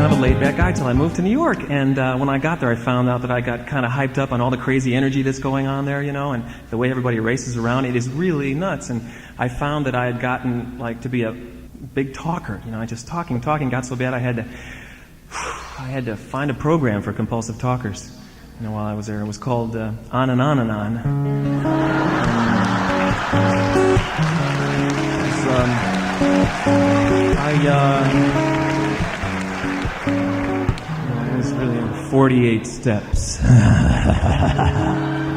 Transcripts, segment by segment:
kind of a laid-back guy till I moved to New York. And when I got there, I found out that I got kind of hyped up on all the crazy energy that's going on there, and the way everybody races around. It is really nuts. And I found that I had gotten to be a big talker. Just talking got so bad I had to find a program for compulsive talkers. While I was there, it was called On and On and On. It was really 48 steps.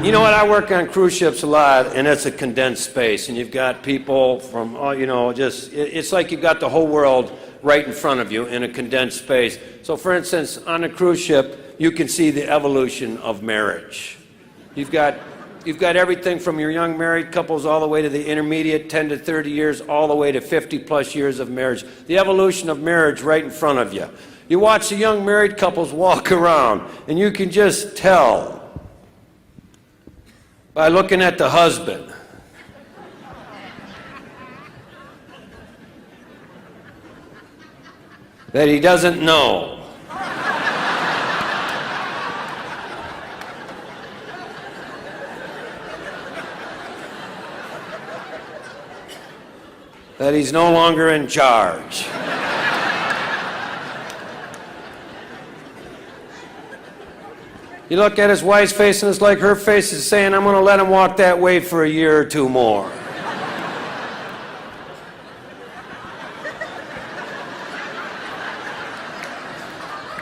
You know what? I work on cruise ships a lot, and it's a condensed space, and you've got people from, it's like you've got the whole world right in front of you in a condensed space. So, for instance, on a cruise ship, you can see the evolution of marriage. You've got everything from your young married couples all the way to the intermediate, 10 to 30 years, all the way to 50-plus years of marriage. The evolution of marriage right in front of you. You watch the young married couples walk around, and you can just tell by looking at the husband that he doesn't know. That he's no longer in charge. You look at his wife's face, and it's like her face is saying, I'm going to let him walk that way for a year or two more.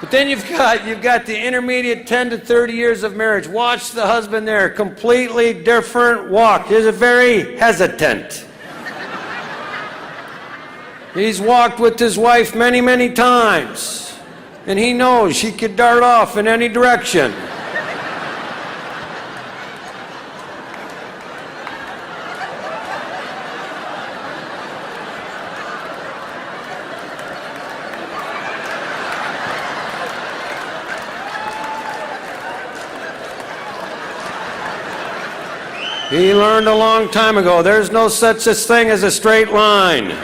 But then you've got the intermediate 10 to 30 years of marriage. Watch the husband there, completely different walk. He's very hesitant. He's walked with his wife many, many times, and he knows she could dart off in any direction. He learned a long time ago, there's no such thing as a straight line.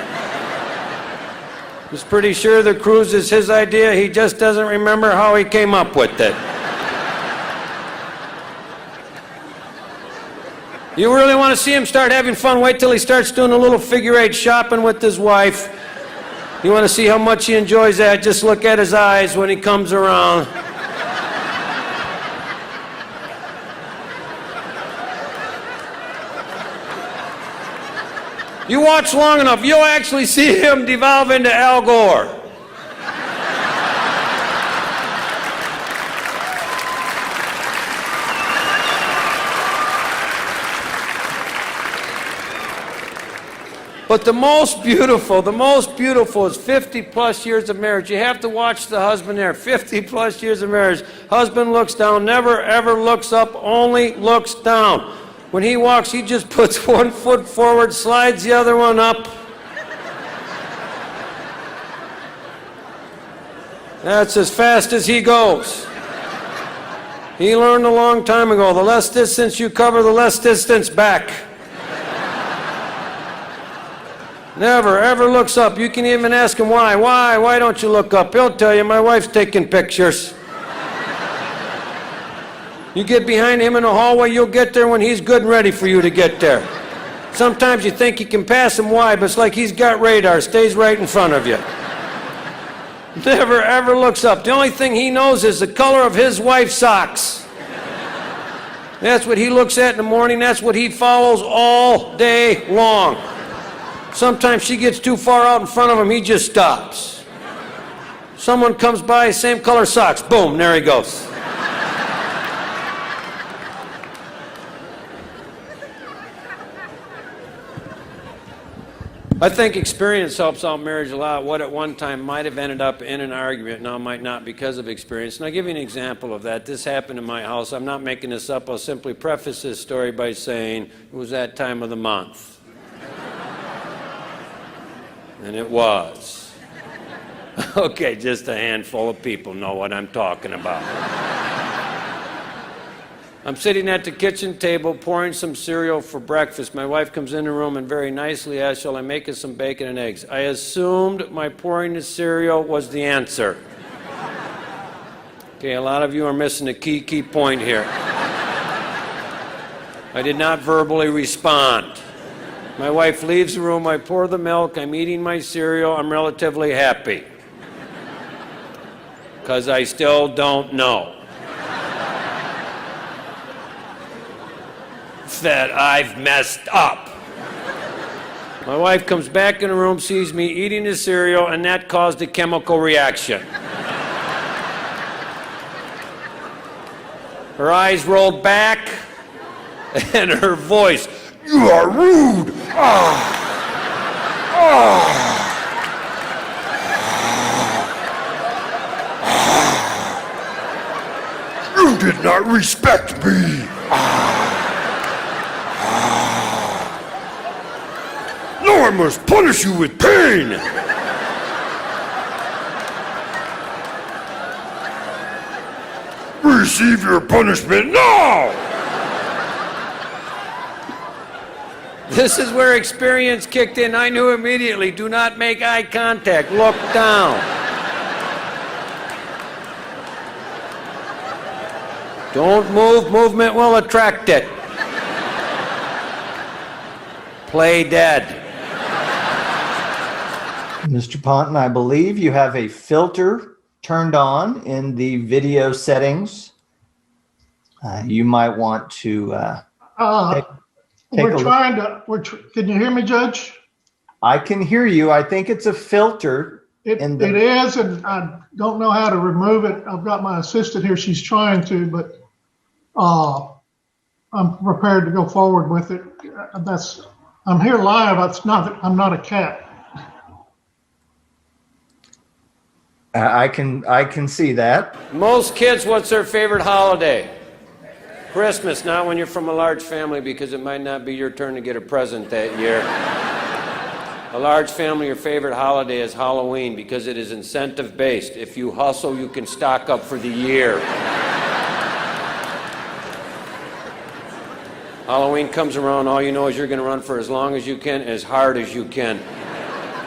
He's pretty sure the cruise is his idea, he just doesn't remember how he came up with it. You really want to see him start having fun, wait till he starts doing a little figure-8 shopping with his wife. You want to see how much he enjoys that, just look at his eyes when he comes around. You watch long enough, you'll actually see him devolve into Al Gore. But the most beautiful is 50-plus years of marriage. You have to watch the husband there, 50-plus years of marriage. Husband looks down, never ever looks up, only looks down. When he walks, he just puts one foot forward, slides the other one up. That's as fast as he goes. He learned a long time ago, the less distance you cover, the less distance back. Never, ever looks up. You can even ask him why. Why don't you look up? He'll tell you, my wife's taking pictures. You get behind him in the hallway, you'll get there when he's good and ready for you to get there. Sometimes you think you can pass him. Why? But it's like he's got radar, stays right in front of you. Never, ever looks up. The only thing he knows is the color of his wife's socks. That's what he looks at in the morning. That's what he follows all day long. Sometimes she gets too far out in front of him, he just stops. Someone comes by, same color socks. Boom, there he goes. I think experience helps out marriage a lot. What at one time might have ended up in an argument now might not because of experience. And I'll give you an example of that. This happened in my house. I'm not making this up. I'll simply preface this story by saying it was that time of the month. And it was. Okay, just a handful of people know what I'm talking about. I'm sitting at the kitchen table pouring some cereal for breakfast. My wife comes in the room and very nicely asks, shall I make us some bacon and eggs? I assumed my pouring the cereal was the answer. Okay, a lot of you are missing a key point here. I did not verbally respond. My wife leaves the room, I pour the milk, I'm eating my cereal, I'm relatively happy. Because I still don't know that I've messed up. My wife comes back in the room, sees me eating the cereal, and that caused a chemical reaction. Her eyes rolled back, and her voice, "You are rude! You did not respect me! Now I must punish you with pain!" Receive your punishment now! This is where experience kicked in. I knew immediately, do not make eye contact, look down. Don't move, movement will attract it. Play dead. Mr. Ponton, I believe you have a filter turned on in the video settings. You might want to take We're a look. trying to, can you hear me, Judge? I can hear you. I think it's a filter. It is, and I don't know how to remove it. I've got my assistant here. She's trying to, but I'm prepared to go forward with it. I'm here live. I'm not a cat. I can see that. Most kids, what's their favorite holiday? Christmas, not when you're from a large family, because it might not be your turn to get a present that year. A large family, your favorite holiday is Halloween because it is incentive-based. If you hustle, you can stock up for the year. Halloween comes around, all you know is you're going to run for as long as you can, as hard as you can.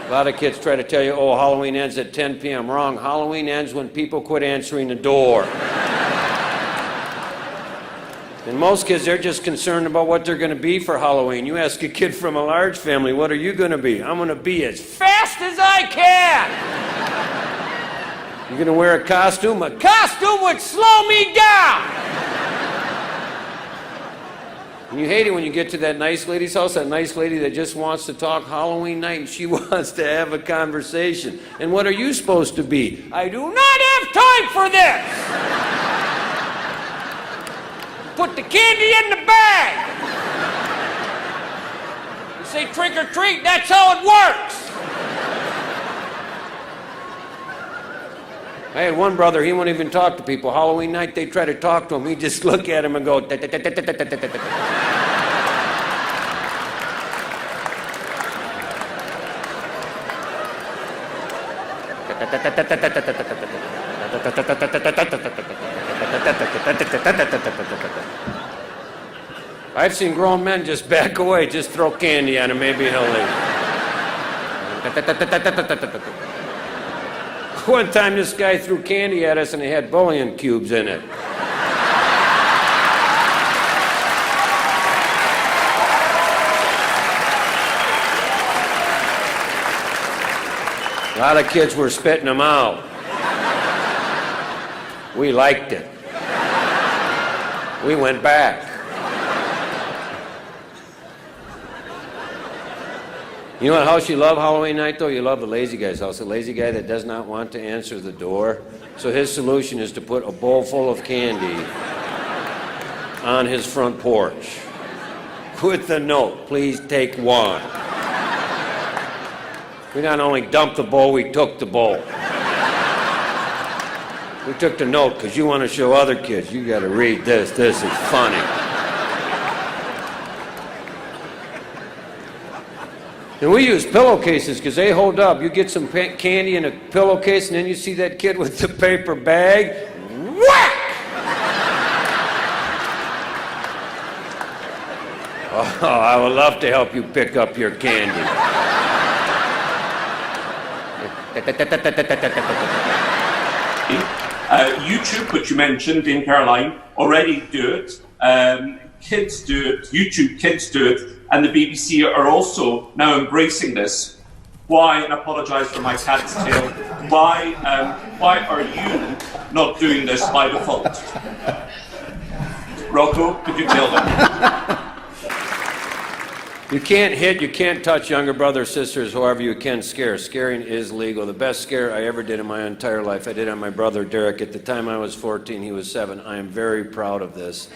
A lot of kids try to tell you, oh, Halloween ends at 10 p.m. Wrong. Halloween ends when people quit answering the door. And most kids, they're just concerned about what they're going to be for Halloween. You ask a kid from a large family, what are you going to be? I'm going to be as fast as I can. You're going to wear a costume? A costume would slow me down. And you hate it when you get to that nice lady's house, that nice lady that just wants to talk Halloween night and she wants to have a conversation. And what are you supposed to be? I do not have time for this. Put the candy in the bag. You say trick or treat, that's how it works. I had one brother, he won't even talk to people. Halloween night, they try to talk to him. He'd just look at him and go, I've seen grown men just back away, just throw candy at him, maybe he'll leave. One time this guy threw candy at us and it had bullion cubes in it. A lot of kids were spitting them out. We liked it. We went back. You know what house you love Halloween night, though? You love the lazy guy's house. The lazy guy that does not want to answer the door. So his solution is to put a bowl full of candy on his front porch with the note, please take one. We not only dumped the bowl, we took the bowl. We took the note because you want to show other kids, you got to read this. This is funny. And we use pillowcases because they hold up. You get some candy in a pillowcase and then you see that kid with the paper bag. Whack! Oh, I would love to help you pick up your candy. YouTube, which you mentioned, Dame Caroline, already do it. Kids do it. YouTube Kids do it. And the BBC are also now embracing this. Why, and I apologise for my cat's tail, why are you not doing this by default? Rocco, could you tell them? You can't hit, you can't touch younger brothers, sisters, however you can scare. Scaring is legal. The best scare I ever did in my entire life, I did on my brother Derek. At the time I was 14, he was 7. I am very proud of this.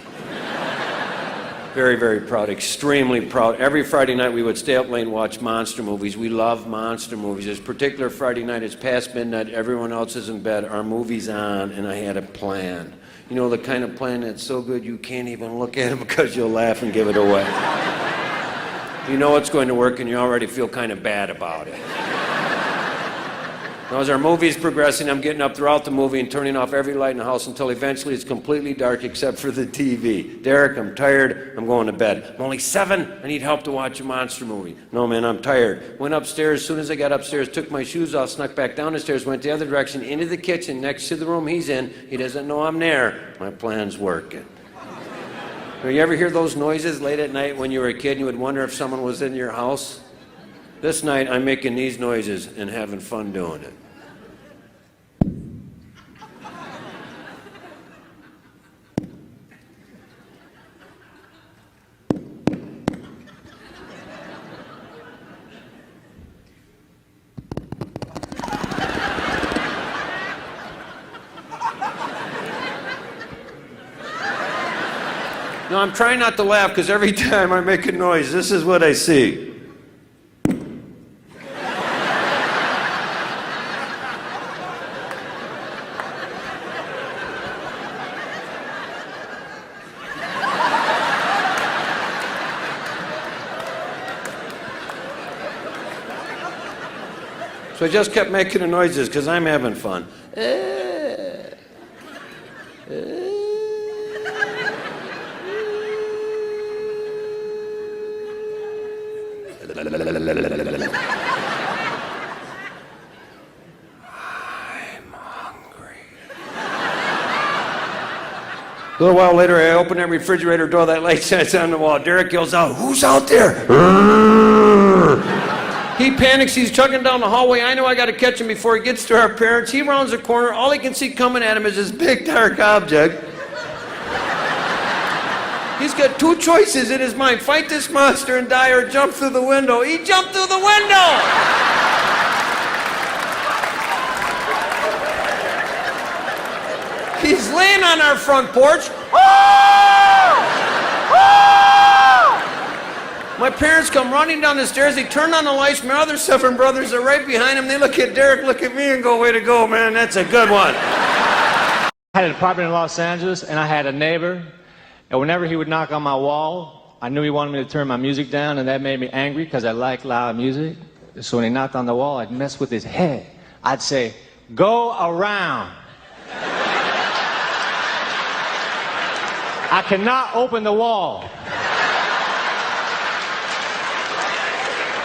Very, very proud, extremely proud. Every Friday night we would stay up late and watch monster movies. We love monster movies. This particular Friday night, it's past midnight, everyone else is in bed, our movie's on, and I had a plan. You know, the kind of plan that's so good you can't even look at it because you'll laugh and give it away. You know it's going to work and you already feel kind of bad about it. Now, as our movie's progressing, I'm getting up throughout the movie and turning off every light in the house until eventually it's completely dark except for the TV. Derek, I'm tired. I'm going to bed. I'm only 7. I need help to watch a monster movie. No, man, I'm tired. Went upstairs. As soon as I got upstairs, took my shoes off, snuck back down the stairs, went the other direction into the kitchen next to the room he's in. He doesn't know I'm there. My plan's working. You ever hear those noises late at night when you were a kid and you would wonder if someone was in your house? This night, I'm making these noises and having fun doing it. No, I'm trying not to laugh because every time I make a noise, this is what I see. So I just kept making the noises because I'm having fun. A little while later, I open that refrigerator door, that light shines on the wall. Derek yells out, "Who's out there?" He panics, he's chugging down the hallway. I know I gotta catch him before he gets to our parents. He rounds the corner, all he can see coming at him is this big dark object. He's got 2 choices in his mind: fight this monster and die or jump through the window. He jumped through the window! He's laying on our front porch. My parents come running down the stairs. They turn on the lights. My other 7 brothers are right behind him. They look at Derek, look at me, and go, "Way to go, man. That's a good one." I had an apartment in Los Angeles, and I had a neighbor. And whenever he would knock on my wall, I knew he wanted me to turn my music down, and that made me angry because I like loud music. So when he knocked on the wall, I'd mess with his head. I'd say, "Go around." I cannot open the wall.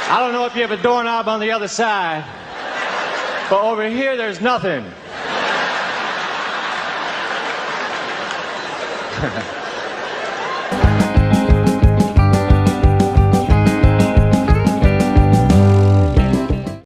I don't know if you have a doorknob on the other side, but over here there's nothing.